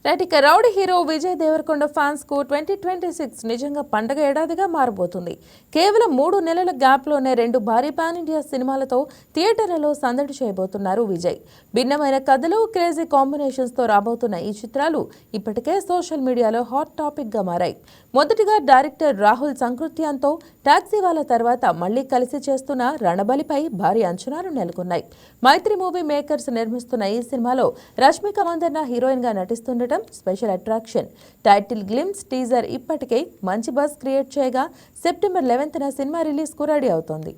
Right, ఇక rowdy hero Vijay Deverakonda fans కు 2026 నిజంగా పండగ ఏడాదిగా మారబోతుంది. కేవలం 3 నెలల గ్యాప్ లోనే 2 భారీ పాన్ ఇండియా సినిమాలతో థియేటర్లలో సందడి చేయబోతున్నారు విజయ్. భిన్నమైన కథలు, క్రేజీ కాంబినేషన్స్ తో రాబోతున్న ఈ చిత్రాలు ఇప్పటికే సోషల్ మీడియాలో హాట్ టాపిక్ గా మారాయి. మొదటిగా డైరెక్టర్ రాహుల్ సంకృత్యాన్తో టాక్సీ వాళ్ళ తర్వాత మళ్లీ కలిసి చేస్తున్న రణబలిపై భారీ అంచనాలు నెలకొన్నాయి. మైత్రి మూవీ మేకర్స్ నిర్మిస్తున్న ఈ సినిమాలో రష్మిక మందన్న హీరోయిన్ గా నటిస్తుండటం special attraction. Title glimpse teaser ఇప్పటికే మంచి బజ్ క్రియేట్ చేయగా సెప్టెంబర్ 11న సినిమా రిలీజ్ కు రెడీ అవుతోంది.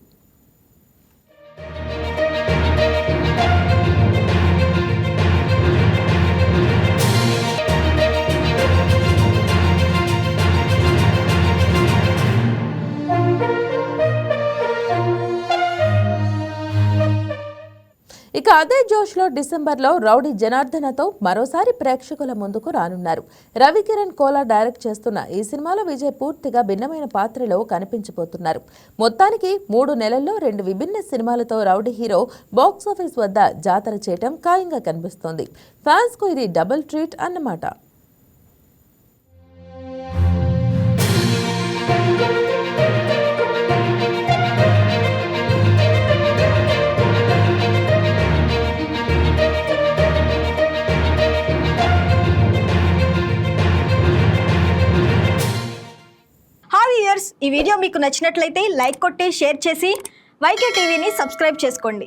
ఇక అదే జోష్లో డిసెంబర్లో రౌడీ జనార్దనతో మరోసారి ప్రేక్షకుల ముందుకు రానున్నారు. రవికిరణ్ కోలా డైరెక్ట్ చేస్తున్న ఈ సినిమాలో విజయ్ పూర్తిగా భిన్నమైన పాత్రలో కనిపించబోతున్నారు. మొత్తానికి 3 నెలల్లో 2 విభిన్న సినిమాలతో రౌడీ హీరో బాక్సాఫీస్ వద్ద జాతర చేయటం ఖాయంగా కనిపిస్తోంది. ఫ్యాన్స్ కు ఇది డబుల్ ట్రీట్ అన్నమాట. ఈ వీడియో మీకు నచ్చినట్లయితే లైక్ కొట్టి షేర్ చేసి వైకే టీవీని సబ్స్క్రైబ్ చేసుకోండి.